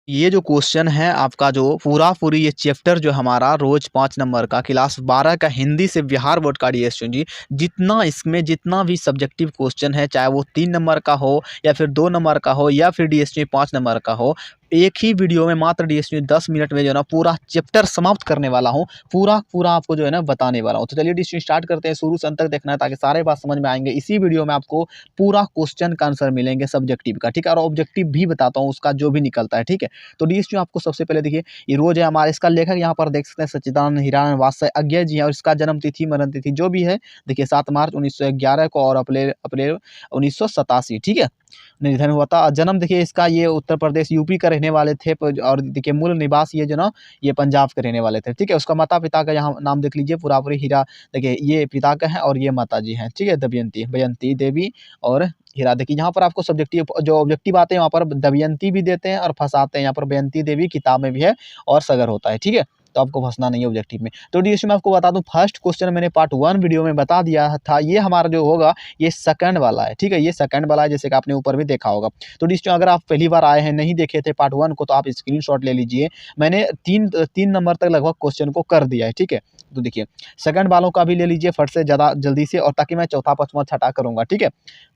ये जो क्वेश्चन है आपका जो पूरा पूरी ये चैप्टर जो हमारा रोज 5 नंबर का क्लास 12 का हिंदी से बिहार बोर्ड का डीएसयू जी, जितना इसमें जितना भी सब्जेक्टिव क्वेश्चन है, चाहे वो 3 नंबर का हो या फिर 2 नंबर का हो या फिर डीएसयू 5 नंबर का हो, एक ही वीडियो में मात्र डीएसयू 10 मिनट में जो है ना पूरा चैप्टर समाप्त करने वाला हूँ। पूरा पूरा आपको जो है ना बताने वाला हूँ। तो चलिए डीएसयू स्टार्ट करते हैं, शुरू से अंत तक देखना है ताकि सारे बात समझ में आएंगे। इसी वीडियो में आपको पूरा क्वेश्चन का आंसर मिलेंगे सब्जेक्टिव का, ठीक है, और ऑब्जेक्टिव भी बताता हूँ उसका जो भी निकलता है, ठीक है। तो डीएसयू आपको सबसे पहले देखिए, ये रोज है हमारे, इसका लेखक यहाँ पर देख सकते हैं सच्चिदानंद हिरानंद वात्सल्य अज्ञे जी हैं, और इसका जन्म तिथि मरण तिथि जो भी है देखिए 7 मार्च 1911 को और अप्रैल अप्रैल 1987, ठीक है, निधन हुआ था। जन्म देखिए इसका, ये उत्तर प्रदेश यूपी का रहने वाले थे, और देखिए मूल निवास ये जो ना ये पंजाब के रहने वाले थे, ठीक है। उसका माता पिता का यहाँ नाम देख लीजिए, पूरा पूरी हीरा, देखिए ये पिता का है और ये माता जी हैं, ठीक है, दमयंती बयंती देवी और हीरा। देखिए यहाँ पर आपको सब्जेक्टिव जो ऑब्जेक्टिव आते हैं वहाँ पर दमयंती भी देते हैं और फंसाते हैं, यहाँ पर बयंती देवी किताब में भी है और सगर होता है, ठीक है। तो आपको फंसना नहीं है ऑब्जेक्टिव में। तो डीएसयू में आपको बता दूं, फर्स्ट क्वेश्चन मैंने पार्ट 1 वीडियो में बता दिया था, ये हमारा जो होगा ये सेकंड वाला है, ठीक है, ये सेकंड वाला है, जैसे कि आपने ऊपर भी देखा होगा। तो डीएसयू अगर आप पहली बार आए हैं, नहीं देखे थे पार्ट 1 को, तो आप स्क्रीनशॉट ले लीजिए। मैंने तीन नंबर तक लगभग क्वेश्चन को कर दिया है, ठीक है। तो देखिए सेकंड वालों का भी ले लीजिए फट से ज़्यादा जल्दी से, और ताकि मैं चौथा पांचवा छठा करूँगा, ठीक है।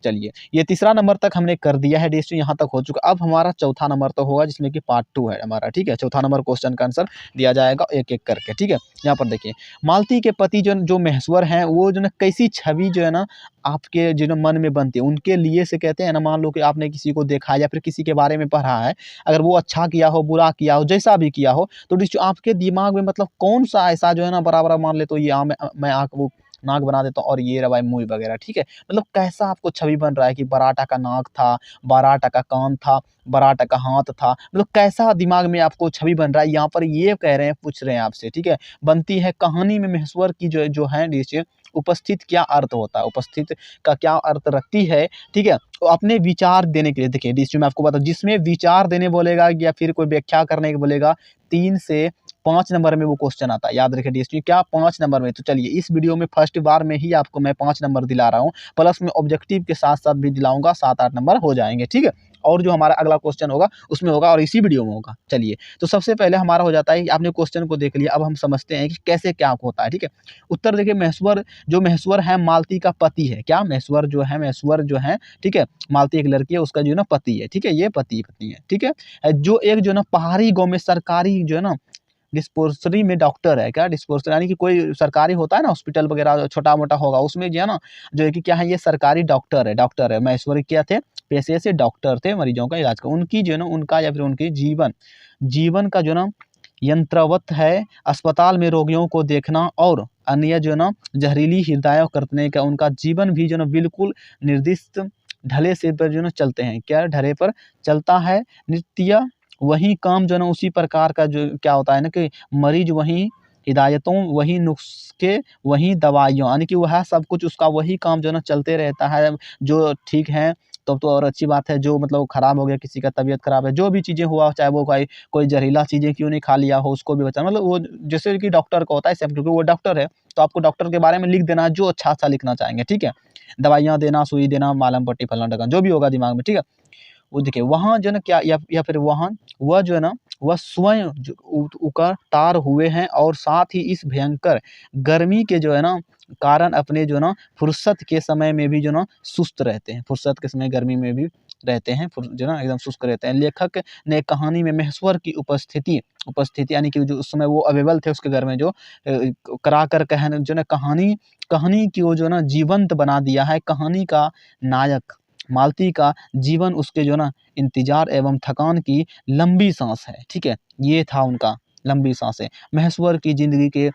चलिए ये तीसरा नंबर तक हमने कर दिया है डीएसयू, यहाँ तक हो चुका। अब हमारा चौथा नंबर तो होगा जिसमें कि पार्ट 2 है हमारा, ठीक है। चौथा नंबर क्वेश्चन का आंसर दिया जाएगा एक एक करके, ठीक है। यहाँ पर देखिए, मालती के पति जो जो महेश्वर हैं, वो जो ना कैसी छवि जो है ना आपके जो ना मन में बनती है, उनके लिए से कहते हैं ना, मान लो कि आपने किसी को देखा या फिर किसी के बारे में पढ़ा है, अगर वो अच्छा किया हो बुरा किया हो जैसा भी किया हो, तो डीएसयू आपके दिमाग में मतलब कौन सा ऐसा जो है ना बराबर मान ले, तो ये मैं आँख वो नाक बना देता हूँ और ये रहा भाई मुँह वगैरह, ठीक है। मतलब कैसा आपको छवि बन रहा है कि बराटा का नाक था, बराटा का कान था, बराटा का हाथ था, मतलब कैसा दिमाग में आपको छवि बन रहा है, यहाँ पर ये कह रहे हैं, पूछ रहे हैं आपसे, ठीक है। बनती है कहानी में महेश्वर की जो है डीएसयू उपस्थित क्या अर्थ होता है, उपस्थित का क्या अर्थ रखती है, ठीक है। तो अपने विचार देने के लिए देखिए डीएसयू में आपको बता, जिसमें विचार देने बोलेगा या फिर कोई व्याख्या करने के बोलेगा, 3 से 5 नंबर में वो क्वेश्चन आता है, याद रखिए डीएसयू क्या 5 नंबर में। तो चलिए इस वीडियो में फर्स्ट बार में ही आपको मैं 5 नंबर दिला रहा हूँ, प्लस में ऑब्जेक्टिव के साथ साथ भी दिलाऊंगा, 7-8 नंबर हो जाएंगे, ठीक है। और जो हमारा अगला क्वेश्चन होगा उसमें होगा और इसी वीडियो में होगा। चलिए तो सबसे पहले हमारा हो जाता है कि आपने क्वेश्चन को देख लिया, अब हम समझते हैं कि कैसे क्या होता है, ठीक है। उत्तर देखिए, महेश्वर है मालती का पति है, क्या महेश्वर जो है, ठीक है, मालती एक लड़की है, उसका जो है ना पति है, ठीक है, ये पति पत्नी है, ठीक है। जो एक जो है ना पहाड़ी गाँव में सरकारी जो है ना डिस्पोजरी में डॉक्टर है, क्या डिस्पोजरी यानी कि कोई सरकारी होता है ना हॉस्पिटल वगैरह छोटा मोटा होगा, उसमें जो है ना, जो है कि क्या है, ये सरकारी डॉक्टर है महेश्वरी, क्या थे पेशे से डॉक्टर थे, मरीजों का इलाज का, उनकी जो है ना उनका या फिर उनकी जीवन जीवन का जो है ना यंत्रवत है, अस्पताल में रोगियों को देखना और अन्य जो है ना जहरीली हृदय करने का उनका जीवन भी जो है ना बिल्कुल निर्दिष्ट ढले से पर जो है ना चलते हैं, क्या ढले पर चलता है, नित्य वही काम जो है ना उसी प्रकार का जो क्या होता है ना कि मरीज वही हिदायतों, वही नुस्खे, वही दवाइयों, यानी कि वह सब कुछ उसका वही काम जो है ना चलते रहता है, जो ठीक है तब तो और अच्छी बात है, जो मतलब खराब हो गया, किसी का तबीयत खराब है, जो भी चीज़ें हुआ, चाहे वो कोई कोई जहरीला चीज़ें क्यों नहीं खा लिया हो, उसको भी बचाना, मतलब वो जैसे कि डॉक्टर का होता है सेम, क्योंकि वो डॉक्टर है, तो आपको डॉक्टर के बारे में लिख देना है जो अच्छा-अच्छा लिखना चाहेंगे, ठीक है। दवाइयाँ देना, सुई देना, मलहम पट्टी फलाना-ढिकाना जो भी होगा दिमाग में, ठीक है। वो देखिए वहाँ जो है ना क्या या फिर वहाँ वह जो है ना वह स्वयं जो उतार हुए हैं, और साथ ही इस भयंकर गर्मी के जो है ना कारण अपने जो है ना फुर्सत के समय में भी जो है ना सुस्त रहते हैं, फुर्सत के समय गर्मी में भी रहते हैं, जो है ना एकदम सुस्त रहते हैं। लेखक ने कहानी में महेश्वर की उपस्थिति उपस्थिति यानी कि जो उस समय वो अवेलेबल थे उसके घर में, जो करा कर कहन जो है ना कहानी कहानी की वो जो है ना जीवंत बना दिया है। कहानी का नायक मालती का जीवन उसके जो है ना इंतजार एवं थकान की लंबी सांस है, ठीक है, ये था उनका लंबी सांसें। महेश्वर की जिंदगी के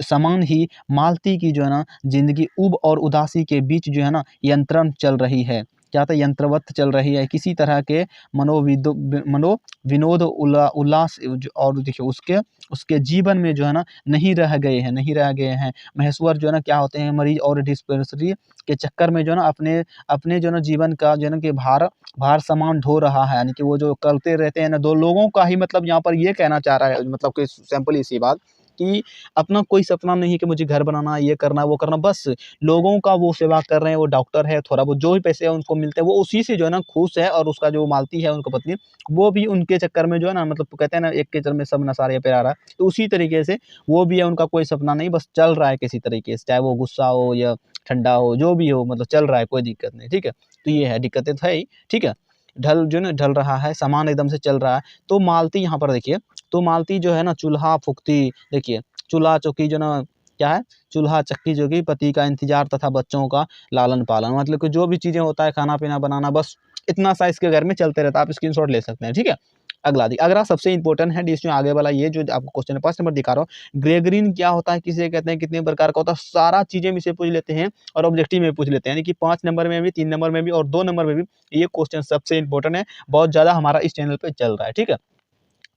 समान ही मालती की जो है ना जिंदगी उब और उदासी के बीच जो है ना यंत्रण चल रही है, क्या था यंत्रवत चल रही है, किसी तरह के मनोविनोद उल्लास और देखिए उसके उसके जीवन में जो है ना नहीं रह गए हैं। महेश्वर जो है ना क्या होते हैं, मरीज और डिस्पेंसरी के चक्कर में जो है ना अपने अपने जो है ना जीवन का जो है ना कि भार सामान ढो रहा है, यानी कि वो जो करते रहते हैं ना, दो लोगों का ही मतलब यहाँ पर ये कहना चाह रहा है, मतलब कि सिंपल सी बात कि अपना कोई सपना नहीं है कि मुझे घर बनाना, ये करना, वो करना, बस लोगों का वो सेवा कर रहे हैं, वो डॉक्टर है, थोड़ा बहुत जो भी पैसे हैं उनको मिलते हैं, वो उसी से जो है ना खुश है। और उसका जो मालती है उनका पत्नी, वो भी उनके चक्कर में जो है ना, मतलब कहते हैं ना, एक के चल में सब नसारे पे आ रहा है, तो उसी तरीके से वो भी है, उनका कोई सपना नहीं, बस चल रहा है किसी तरीके से, चाहे वो गुस्सा हो या ठंडा हो, जो भी हो, मतलब चल रहा है, कोई दिक्कत नहीं, ठीक है। तो ये है, दिक्कतें तो है ही, ठीक है। ढल जो है ना, ढल रहा है, सामान एकदम से चल रहा है। तो मालती यहाँ पर देखिए, तो मालती जो है ना, चूल्हा फूँकती, देखिए चूल्हा चौकी जो ना क्या है, चूल्हा चक्की जो कि पति का इंतजार तथा बच्चों का लालन पालन, मतलब कि जो भी चीज़ें होता है, खाना पीना बनाना, बस इतना सा इसके घर में चलते रहता है। आप स्क्रीनशॉट ले सकते हैं, ठीक है। अगला सबसे इंपॉर्टेंट है इसमें आगे वाला, ये जो आपको क्वेश्चन 5 नंबर दिखा रहा हूँ, ग्रेगरीन क्या होता है, किसे कहते हैं, कितने प्रकार का होता है, सारा चीजें हम इसे पूछ लेते हैं और ऑब्जेक्टिव में पूछ लेते हैं, यानी कि 5 नंबर में भी, 3 नंबर में भी और 2 नंबर में भी। ये क्वेश्चन सबसे इंपॉर्टेंट है, बहुत ज्यादा हमारा इस चैनल पे चल रहा है, ठीक है।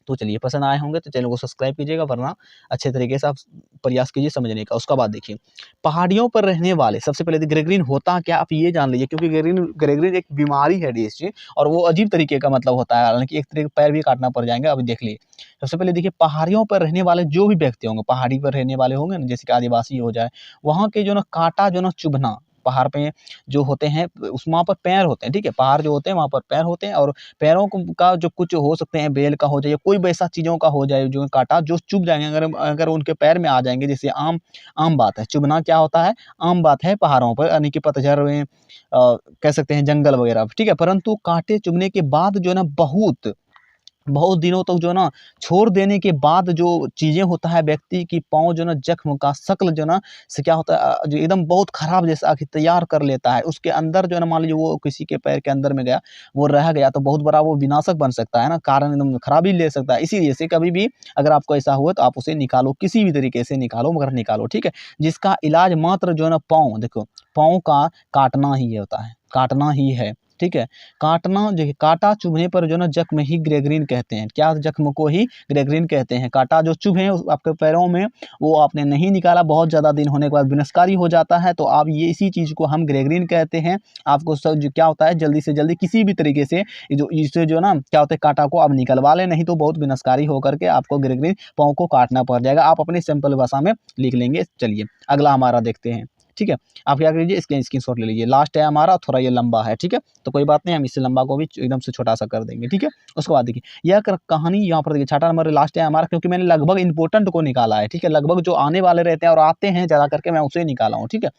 तो चलिए, पसंद आए होंगे तो चैनल को सब्सक्राइब कीजिएगा, वरना अच्छे तरीके से आप प्रयास कीजिए समझने का। उसका बाद देखिए, पहाड़ियों पर रहने वाले, सबसे पहले तो ग्रेगरीन होता क्या, आप ये जान लीजिए, क्योंकि ग्रेगरीन ग्रेगरीन एक बीमारी है डीएसजी, और वो अजीब तरीके का मतलब होता है, हालांकि एक तरीके के पैर भी काटना पड़ जाएंगे, अभी देख लिए। सबसे पहले देखिए, पहाड़ियों पर रहने वाले जो भी व्यक्ति होंगे, पहाड़ी पर रहने वाले होंगे ना, जैसे कि आदिवासी हो जाए, वहाँ के जो ना कांटा जो ना चुभना, पहाड़ पे जो होते हैं उस वहाँ पर पैर होते हैं, ठीक है, पहाड़ जो होते हैं वहाँ पर पैर होते हैं, और पैरों को का जो कुछ हो सकते हैं, बेल का हो जाए, कोई वैसा चीज़ों का हो जाए, जो काँटा जो चुभ जाएँगे, अगर अगर उनके पैर में आ जाएँगे, जैसे आम आम बात है, चुभना क्या होता है, आम बात है पहाड़ों पर, यानी कि पतझड़ में कह सकते हैं जंगल वगैरह, ठीक है। परंतु काँटे चुभने के बाद जो है ना, बहुत बहुत दिनों तक जो है ना, छोड़ देने के बाद जो चीज़ें होता है, व्यक्ति की पाँव जो है ना, जख्म का शक्ल जो है ना, से क्या होता है, जो एकदम बहुत खराब जैसा आखिर तैयार कर लेता है। उसके अंदर जो है ना, मान लीजिए वो किसी के पैर के अंदर में गया, वो रह गया, तो बहुत बड़ा वो विनाशक बन सकता है ना, कारण एकदम खराबी ले सकता है। इसीलिए से कभी भी अगर आपको ऐसा हुआ तो आप उसे निकालो, किसी भी तरीके से निकालो, मगर निकालो, ठीक है। जिसका इलाज मात्र जो है ना, पाँव, देखो पाँव का काटना ही होता है, काटना ही है, ठीक है। काटना जो काँटा चुभने पर जो है ना, जख्म ही ग्रेगरीन कहते हैं, क्या, जख्म को ही ग्रेगरीन कहते हैं। काँटा जो चुभे आपके पैरों में, वो आपने नहीं निकाला, बहुत ज़्यादा दिन होने के बाद विनाशकारी हो जाता है, तो आप ये इसी चीज़ को हम ग्रेगरीन कहते हैं। आपको सब जो क्या होता है, जल्दी से जल्दी किसी भी तरीके से जो इससे जो ना क्या होता है, काँटा को आप निकलवा लें, नहीं तो बहुत विनाशकारी होकर के आपको ग्रेगरीन पाँव को काटना पड़ जाएगा। आप अपनी सिंपल भाषा में लिख लेंगे। चलिए अगला हमारा देखते हैं, ठीक है। आप क्या कीजिए, इसके स्क्रीनशॉट ले लीजिए, लास्ट है हमारा, थोड़ा ये लंबा है, ठीक है, तो कोई बात नहीं, हम इससे लंबा को भी एकदम से छोटा सा कर देंगे, ठीक है। उसके बाद देखिए, यह कहानी यहाँ पर देखिए, छठा नंबर लास्ट है हमारा, क्योंकि मैंने लगभग इंपॉर्टेंट को निकाला है, ठीक है, लगभग जो आने वाले रहते हैं और आते हैं ज़्यादा करके, मैं उसे निकाला हूँ, ठीक है।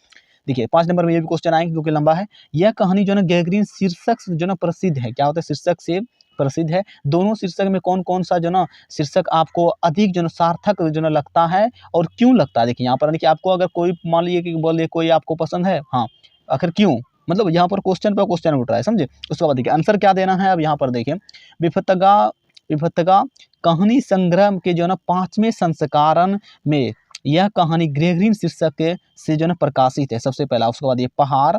देखिए 5 नंबर में ये भी क्वेश्चन आएंगे, क्योंकि लंबा है। यह कहानी जो है ना, ग्रेगरीन शीर्षक से जो ना प्रसिद्ध है, क्या होता है, शीर्षक से प्रसिद्ध है। दोनों शीर्षक में कौन कौन सा जो ना शीर्षक आपको अधिक जो ना सार्थक जो ना लगता है, और क्यों लगता है, देखिए यहाँ पर, यानी कि आपको अगर कोई मान लीजिए कि बोले कोई आपको पसंद है, हाँ, आखिर क्यों, मतलब यहाँ पर क्वेश्चन पर क्वेश्चन उठ रहा है, समझे। उसके बाद देखिए आंसर क्या देना है, अब यहाँ पर देखिए, विफतगा विफतगा कहानी संग्रह के जो ना 5वें संस्करण में यह कहानी ग्रेगरीन शीर्षक से जो ना प्रकाशित है, सबसे पहला। उसके बाद ये पहाड़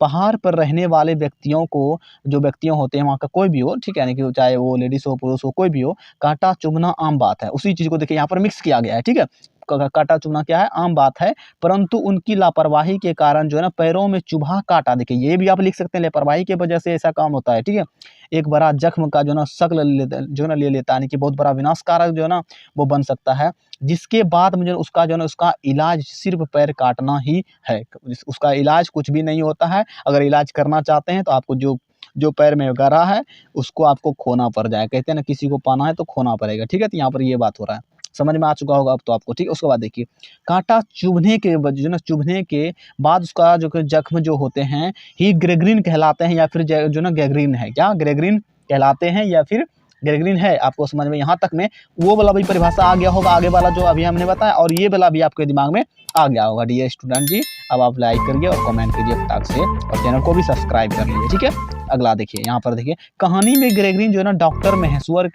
पहाड़ पर रहने वाले व्यक्तियों को, जो व्यक्तियों होते हैं वहाँ का कोई भी हो, ठीक है, यानी कि चाहे वो लेडीज हो, पुरुष हो, कोई भी हो, कांटा चुभना आम बात है। उसी चीज़ को देखिए यहाँ पर मिक्स किया गया है, ठीक है। कांटा चुभना क्या है, आम बात है, परंतु उनकी लापरवाही के कारण जो है ना, पैरों में चुभा काटा, देखिए ये भी आप लिख सकते हैं, लापरवाही की वजह से ऐसा काम होता है, ठीक है। एक बड़ा जख्म का जो ना शक्ल जो ना ले लेता है, यानी कि बहुत बड़ा विनाशकारक जो है ना, वो बन सकता है। जिसके बाद मुझे उसका जो है ना, उसका इलाज सिर्फ पैर काटना ही है, उसका इलाज कुछ भी नहीं होता है। अगर इलाज करना चाहते हैं तो आपको जो जो पैर में गरा है, उसको आपको खोना पड़ जाए, कहते हैं ना, किसी को पाना है तो खोना पड़ेगा, ठीक है। तो यहाँ पर ये बात हो रहा है, समझ में आ चुका होगा अब तो आपको, ठीक है। उसके बाद देखिए, कांटा चुभने के जो ना, चुभने के बाद उसका जो जख्म जो होते हैं ही ग्रेगरीन कहलाते हैं, या फिर जो ना गैंग्रीन है, क्या ग्रेगरीन कहलाते हैं या फिर ग्रेगरीन है। आपको समझ में यहाँ तक में वो वाला भी परिभाषा आ गया होगा, आगे वाला जो अभी हमने बताया, और ये वाला भी आपके दिमाग में आ गया होगा। डियर स्टूडेंट जी, अब आप लाइक करिए और कमेंट कीजिए फटाक से, और चैनल को भी सब्सक्राइब कर लीजिए, ठीक है। अगला देखिए, यहाँ पर देखिए, कहानी में ग्रेगरीन जो है ना, डॉक्टर महेश्वर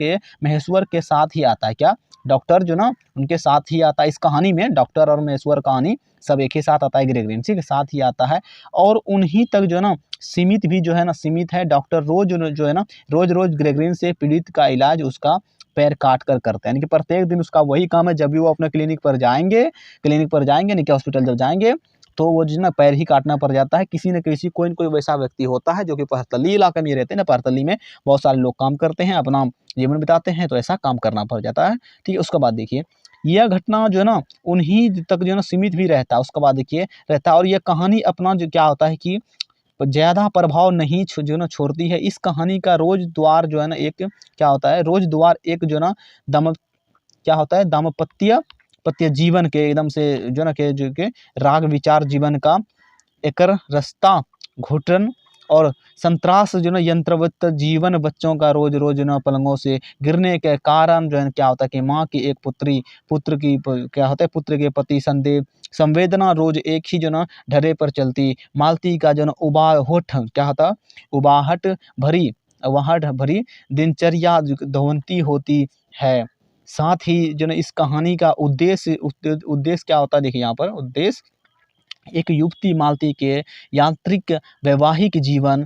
के साथ ही आता है, क्या, डॉक्टर जो ना उनके साथ ही आता है। इस कहानी में डॉक्टर और महेश्वर कहानी सब एक ही साथ आता है, ग्रेगरीन, ठीक है, साथ ही आता है। और उन्हीं तक जो है ना सीमित भी जो है ना, सीमित है। डॉक्टर रोज जो है ना, रोज रोज ग्रेगरीन से पीड़ित का इलाज उसका पैर काट कर करते हैं, यानी कि प्रत्येक दिन उसका वही काम है। जब भी वो अपने क्लिनिक पर जाएंगे, नहीं क्या, हॉस्पिटल जब जाएंगे, तो वो जो ना पैर ही काटना पड़ जाता है। किसी न किसी कोई न कोई वैसा व्यक्ति होता है जो कि पहाड़तली इलाके में रहते हैं ना, पहाड़तली में बहुत सारे लोग काम करते हैं, अपना जीवन बिताते हैं, तो ऐसा काम करना पड़ जाता है, ठीक है। उसके बाद देखिए, यह घटना जो है ना उन्हीं तक जो है ना सीमित भी रहता है। उसके बाद देखिए रहता है, और यह कहानी अपना जो क्या होता है कि ज़्यादा प्रभाव नहीं जो है ना छोड़ती है। इस कहानी का रोज द्वार जो है ना एक क्या होता है, रोज द्वार एक जो है ना दम क्या होता है, दाम्पत्य पत्य जीवन के एकदम से जो है ना के जो के राग विचार जीवन का एकर रास्ता घुटन और संत्रास जो है ना यंत्रवत जीवन बच्चों का रोज रोज ना पलंगों से गिरने के कारण जो है क्या होता है कि माँ की एक पुत्री पुत्र की क्या होता है पुत्र के प्रति संदेह संवेदना रोज एक ही जो ना ढर्रे पर चलती। मालती का जो ना उबाहोठ क्या होता उबाहट भरी उबाहट भरी दिनचर्या धवंती होती है। साथ ही जो ना इस कहानी का उद्देश्य क्या होता है, देखिए यहाँ पर उद्देश्य एक युवती मालती के यांत्रिक वैवाहिक जीवन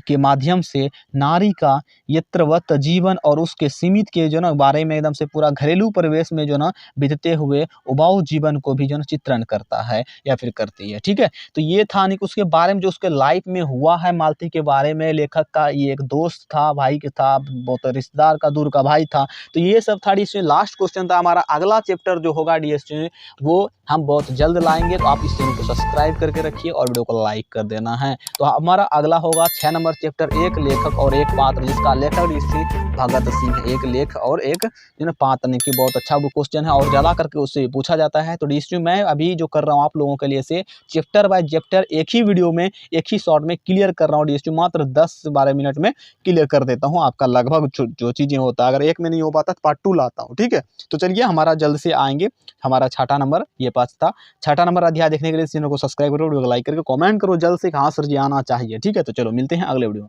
के माध्यम से नारी का यत्रवत जीवन और उसके सीमित के जो ना बारे में एकदम से पूरा घरेलू परिवेश में जो ना बीतते हुए उबाऊ जीवन को भी जो ना चित्रण करता है या फिर करती है। ठीक है, तो ये था नहीं उसके बारे में जो उसके लाइफ में हुआ है मालती के बारे में। लेखक का ये एक दोस्त था, भाई के था, बहुत रिश्तेदार का दूर का भाई था। तो ये सब था इसमें लास्ट क्वेश्चन था। हमारा अगला चैप्टर जो होगा डीएसटी में वो हम बहुत जल्द लाएंगे, तो आप इस चैनल को सब्सक्राइब करके रखिए और वीडियो को लाइक कर देना है। तो हमारा अगला होगा 6 नंबर चैप्टर, एक लेखक और एक पात्र, जिसका लेखक ऋषि भगत सिंह है। एक लेख और एक जो ना पात्र की बहुत अच्छा वो क्वेश्चन है और ज़्यादा करके उससे पूछा जाता है। तो डीएसटी मैं अभी जो कर रहा हूँ आप लोगों के लिए से चैप्टर बाय चैप्टर एक ही वीडियो में एक ही शॉर्ट में क्लियर कर रहा हूँ। डीएसटी मात्र 10-12 मिनट में क्लियर कर देता हूँ आपका लगभग जो चीज़ें होता है। अगर एक में नहीं हो पाता तो पार्ट 2 लाता हूँ। ठीक है, तो चलिए हमारा जल्द से आएंगे। हमारा 6ठा नंबर ये पास था। 6ठा नंबर अध्याय देखने के लिए चैनल को सब्सक्राइब करो, वीडियो को लाइक करके कमेंट करो जल्द से कहाँ सर जी आना चाहिए। ठीक है, तो चलो मिलते हैं अगले वीडियो में।